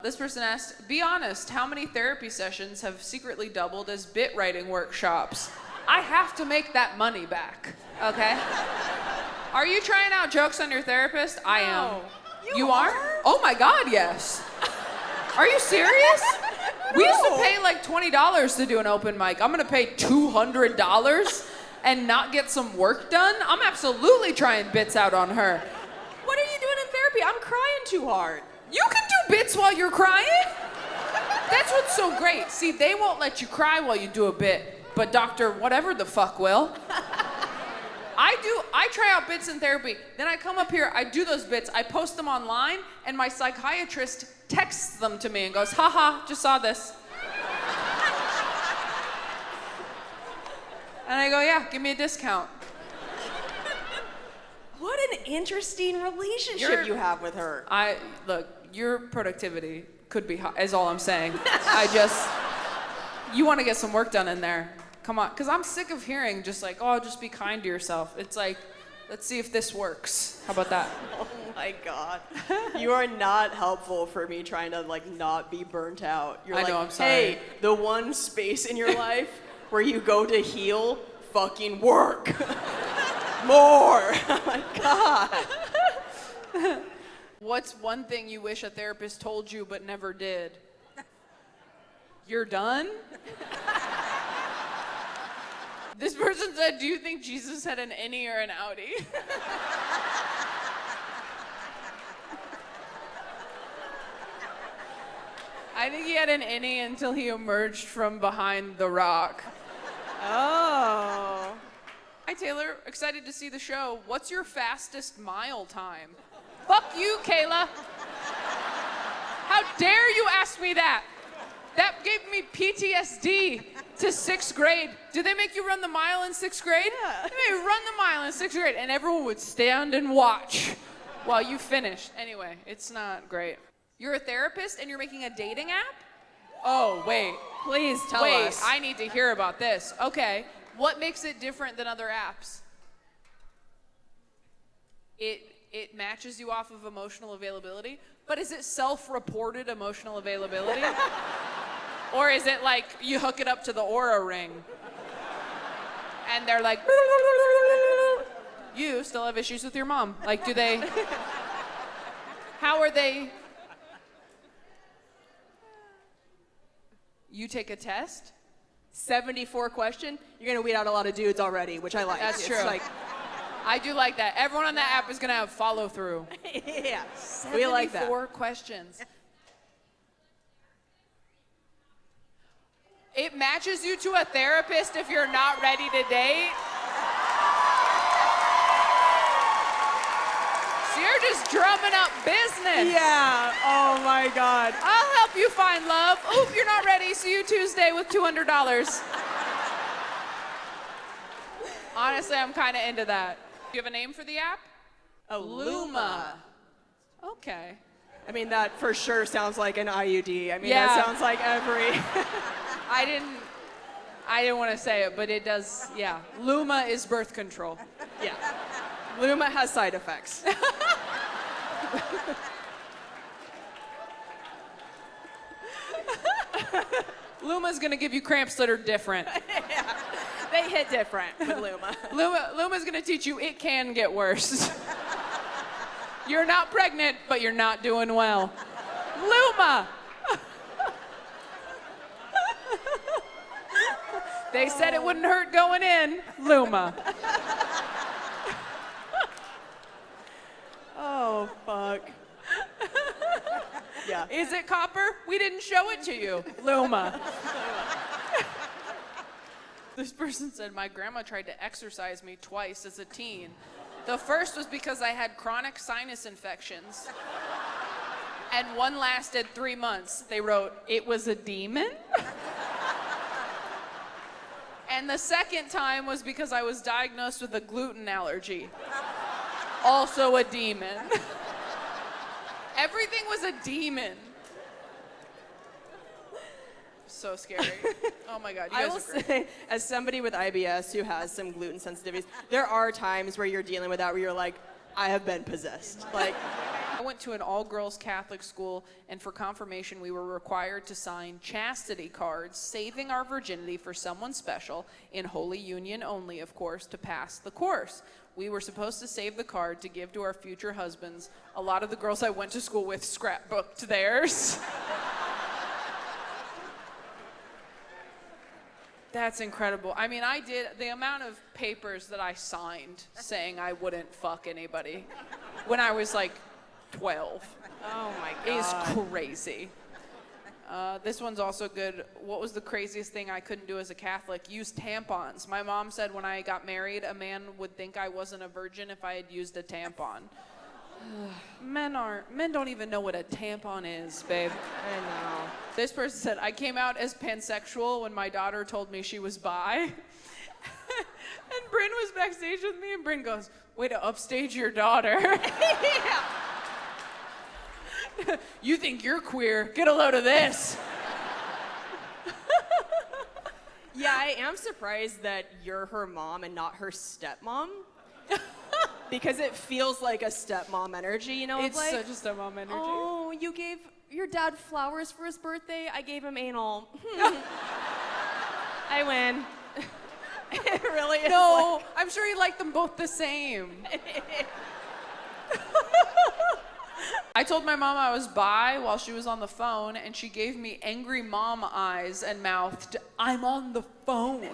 This person asked, be honest, how many therapy sessions have secretly doubled as bit writing workshops? I have to make that money back, okay? Are you trying out jokes on your therapist? I am. You are? Oh my God, yes. Are you serious? No. We used to pay like $20 to do an open mic. I'm gonna pay $200 and not get some work done? I'm absolutely trying bits out on her. What are you doing in therapy? I'm crying too hard. You can do bits while you're crying. That's what's so great. See, they won't let you cry while you do a bit, but Dr. Whatever the fuck will. I try out bits in therapy, then I come up here, I do those bits, I post them online, and my psychiatrist texts them to me and goes, haha, just saw this. And I go, yeah, give me a discount. What an interesting relationship you have with her. Look, your productivity could be high, is all I'm saying. You want to get some work done in there. Come on, because I'm sick of hearing just like, oh, just be kind to yourself. It's like, let's see if this works. How about that? Oh my God. You are not helpful for me trying to like not be burnt out. You're like, I'm sorry. Hey, the one space in your life where you go to heal, fucking work. More. Oh my God. What's one thing you wish a therapist told you but never did? You're done? This person said, do you think Jesus had an innie or an outie? I think he had an innie until he emerged from behind the rock. Oh. Hi, Taylor. Excited to see the show. What's your fastest mile time? Fuck you, Kayla. How dare you ask me that? That gave me PTSD to 6th grade. Did they make you run the mile in 6th grade? Yeah. They made you run the mile in 6th grade, and everyone would stand and watch while you finished. Anyway, it's not great. You're a therapist and you're making a dating app? Oh, wait. Please tell us. Wait, I need to hear about this. Okay. What makes it different than other apps? It matches you off of emotional availability, but is it self-reported emotional availability? Or is it like you hook it up to the Aura ring and they're like, you still have issues with your mom. Like, do they, how are they? You take a test? 74 question, you're gonna weed out a lot of dudes already, which I like. That's It's true. Like, I do like that. Everyone on that app is gonna have follow through. yeah, we like that. 74 questions. It matches you to a therapist if you're not ready to date. So you're just drumming up business. Yeah, oh my God. I'll help you find love. Oop, you're not ready. See you Tuesday with $200. Honestly, I'm kind of into that. Do you have a name for the app? Oh, Luma. Okay. I mean, that for sure sounds like an IUD. I mean, Yeah. that sounds like every... I didn't want to say it, but it does, yeah. Luma is birth control. Yeah. Luma has side effects. Luma's gonna give you cramps that are different. Yeah. They hit different with Luma. Luma's gonna teach you it can get worse. You're not pregnant, but you're not doing well. Luma! They said it wouldn't hurt going in. Luma. Oh, fuck. Yeah. Is it copper? We didn't show it to you. Luma. This person said, my grandma tried to exorcise me twice as a teen. The first was because I had chronic sinus infections. And one lasted 3 months. They wrote, it was a demon? And the second time was because I was diagnosed with a gluten allergy. Also a demon. Everything was a demon. So scary. Oh my God, you I guys will are great. say, as somebody with IBS who has some gluten sensitivities, there are times where you're dealing with that where you're like, I have been possessed. Like, I went to an all-girls Catholic school, and for confirmation, we were required to sign chastity cards, saving our virginity for someone special, in holy union only, of course, to pass the course. We were supposed to save the card to give to our future husbands. A lot of the girls I went to school with scrapbooked theirs. That's incredible. I mean, I did the amount of papers that I signed saying I wouldn't fuck anybody when I was like 12. Oh my God. Is crazy. This one's also good. What was the craziest thing I couldn't do as a Catholic? Use tampons. My mom said when I got married, a man would think I wasn't a virgin if I had used a tampon. Men don't even know what a tampon is, babe. I know. This person said, I came out as pansexual when my daughter told me she was bi. And Bryn was backstage with me, and Bryn goes, way to upstage your daughter. You think you're queer? Get a load of this. Yeah, I am surprised that you're her mom and not her stepmom. Because it feels like a stepmom energy, you know? It's like, such a stepmom energy. Oh, you gave your dad flowers for his birthday? I gave him anal. I win. It really is. No, I'm sure he liked them both the same. I told my mom I was bi while she was on the phone, and she gave me angry mom eyes and mouthed, I'm on the phone.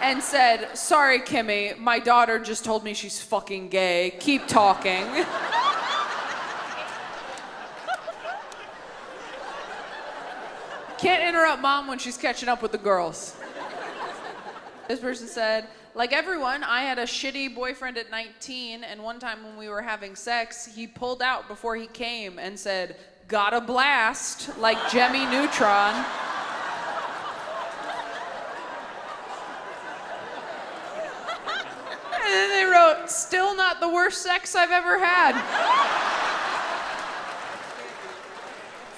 And said, sorry, Kimmy, my daughter just told me she's fucking gay. Keep talking. Can't interrupt mom when she's catching up with the girls. This person said, like everyone, I had a shitty boyfriend at 19, and one time when we were having sex, he pulled out before he came and said, got a blast, like Jemmy Neutron. And then they wrote, still not the worst sex I've ever had.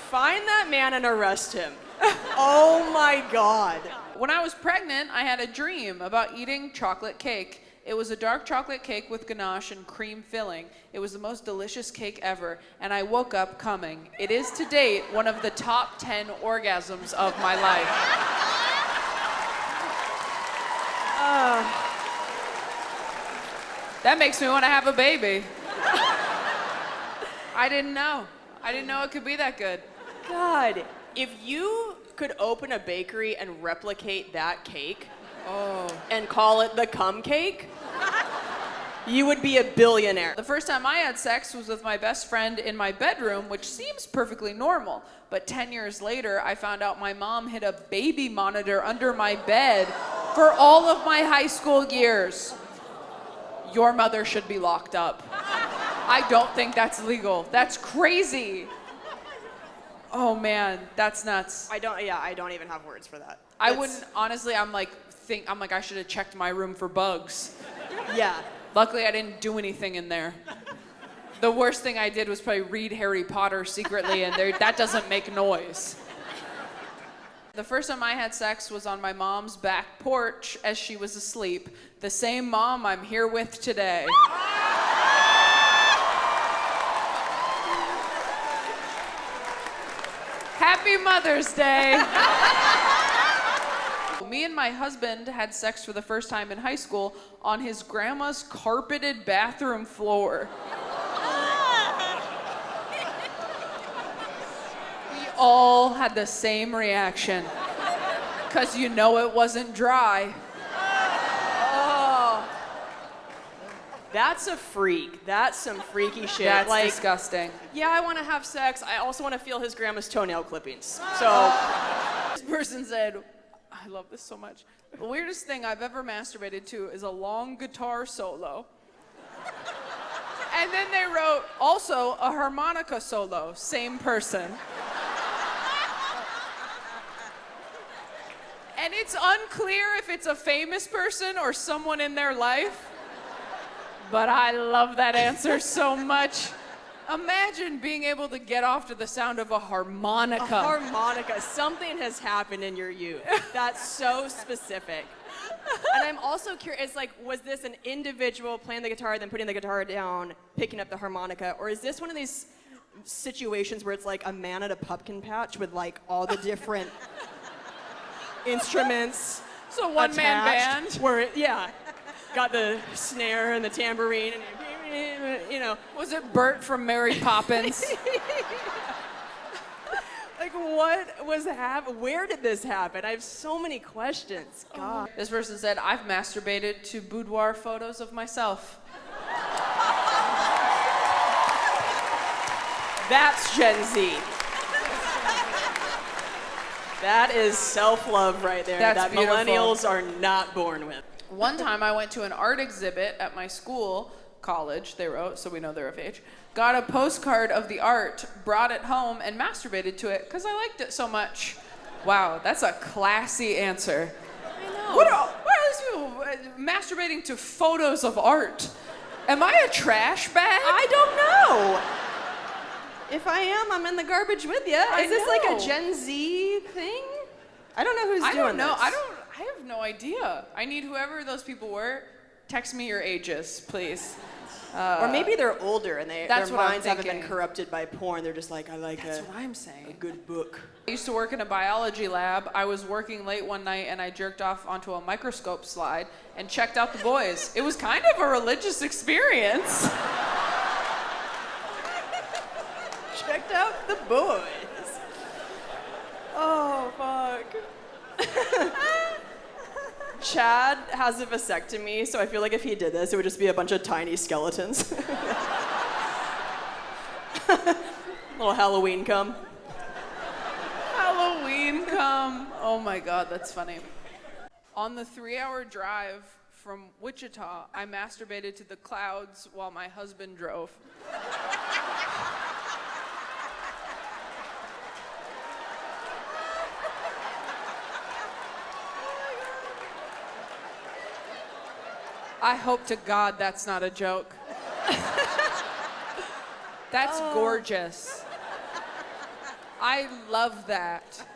Find that man and arrest him. Oh my God. When I was pregnant, I had a dream about eating chocolate cake. It was a dark chocolate cake with ganache and cream filling. It was the most delicious cake ever, and I woke up coming. It is to date one of the top 10 orgasms of my life. That makes me want to have a baby. I didn't know. I didn't know it could be that good. God, if you could open a bakery and replicate that cake and call it the cum cake, you would be a billionaire. The first time I had sex was with my best friend in my bedroom, which seems perfectly normal. But 10 years later, I found out my mom hid a baby monitor under my bed for all of my high school years. Your mother should be locked up. I don't think that's legal. That's crazy. Oh man, that's nuts. I don't even have words for that. I wouldn't, honestly, I'm like, I should have checked my room for bugs. Yeah. Luckily, I didn't do anything in there. The worst thing I did was probably read Harry Potter secretly, and that doesn't make noise. The first time I had sex was on my mom's back porch as she was asleep. The same mom I'm here with today. Happy Mother's Day. Me and my husband had sex for the first time in high school on his grandma's carpeted bathroom floor. We all had the same reaction, because you know it wasn't dry. Oh. That's a freak. That's some freaky shit. That's disgusting. Yeah, I want to have sex. I also want to feel his grandma's toenail clippings. So this person said, I love this so much. The weirdest thing I've ever masturbated to is a long guitar solo. And then they wrote, also a harmonica solo, same person. And it's unclear if it's a famous person or someone in their life, but I love that answer so much. Imagine being able to get off to the sound of a harmonica. A harmonica. Something has happened in your youth. That's so specific. And I'm also curious, like, was this an individual playing the guitar, then putting the guitar down, picking up the harmonica, or is this one of these situations where it's like a man at a pumpkin patch with like all the different instruments? So one-man band? Where it, yeah, got the snare and the tambourine and you know. Was it Bert from Mary Poppins? Like, what was happening? Where did this happen? I have so many questions. God. This person said, I've masturbated to boudoir photos of myself. That's Gen Z. That is self-love right there. That's that beautiful. Millennials are not born with. One time I went to an art exhibit at my school, college, they wrote, so we know they're of age. Got a postcard of the art, brought it home, and masturbated to it because I liked it so much. Wow, that's a classy answer. I know. What are these people masturbating to photos of art? Am I a trash bag? I don't know. If I am, I'm in the garbage with you. Is this like a Gen Z thing? I don't know who's doing this. I don't know. I have no idea. I need whoever those people were, text me your ages, please. Or maybe they're older and their minds haven't been thinking. corrupted by porn. They're just like, I like That's what I'm saying. a good book. I used to work in a biology lab. I was working late one night and I jerked off onto a microscope slide and checked out the boys. It was kind of a religious experience. Checked out the boys. Oh, fuck. Chad has a vasectomy, so I feel like if he did this, it would just be a bunch of tiny skeletons. Little Halloween cum. Halloween come. Oh my God, that's funny. On the 3-hour drive from Wichita, I masturbated to the clouds while my husband drove. I hope to God that's not a joke. That's gorgeous. I love that.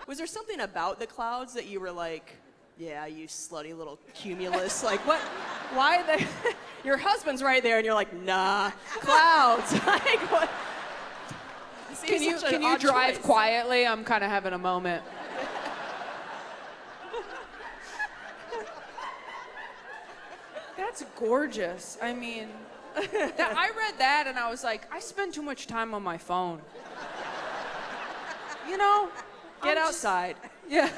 Was there something about the clouds that you were like, yeah, you slutty little cumulus? Like, what? Why the? Your husband's right there, and you're like, nah, clouds. Like, what? Can you drive quietly? I'm kind of having a moment. That's gorgeous. I mean, I read that and I was like, I spend too much time on my phone. You know? Get outside. Yeah.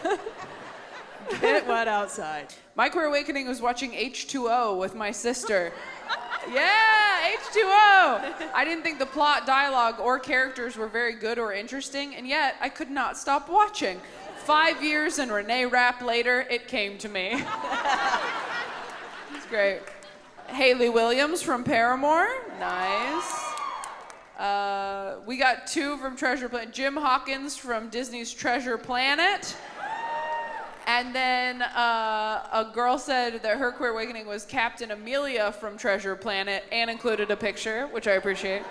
Get wet outside. My queer awakening was watching H2O with my sister. Yeah, H2O! I didn't think the plot, dialogue, or characters were very good or interesting, and yet I could not stop watching. 5 years and Renee Rapp later, it came to me. It's great. Haley Williams from Paramore. Nice. We got 2 from Treasure Planet. Jim Hawkins from Disney's Treasure Planet. And then a girl said that her queer awakening was Captain Amelia from Treasure Planet and included a picture, which I appreciate.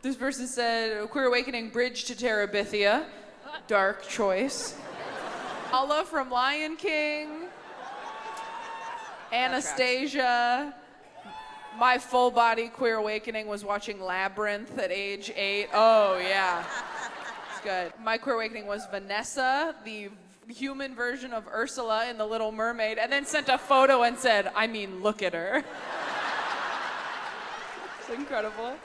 This person said queer awakening bridge to Terabithia. Dark choice. Nala from Lion King. Anastasia. My full body queer awakening was watching Labyrinth at age 8. Oh yeah. Good. My queer awakening was Vanessa, the human version of Ursula in The Little Mermaid, and then sent a photo and said, I mean, look at her. It's incredible.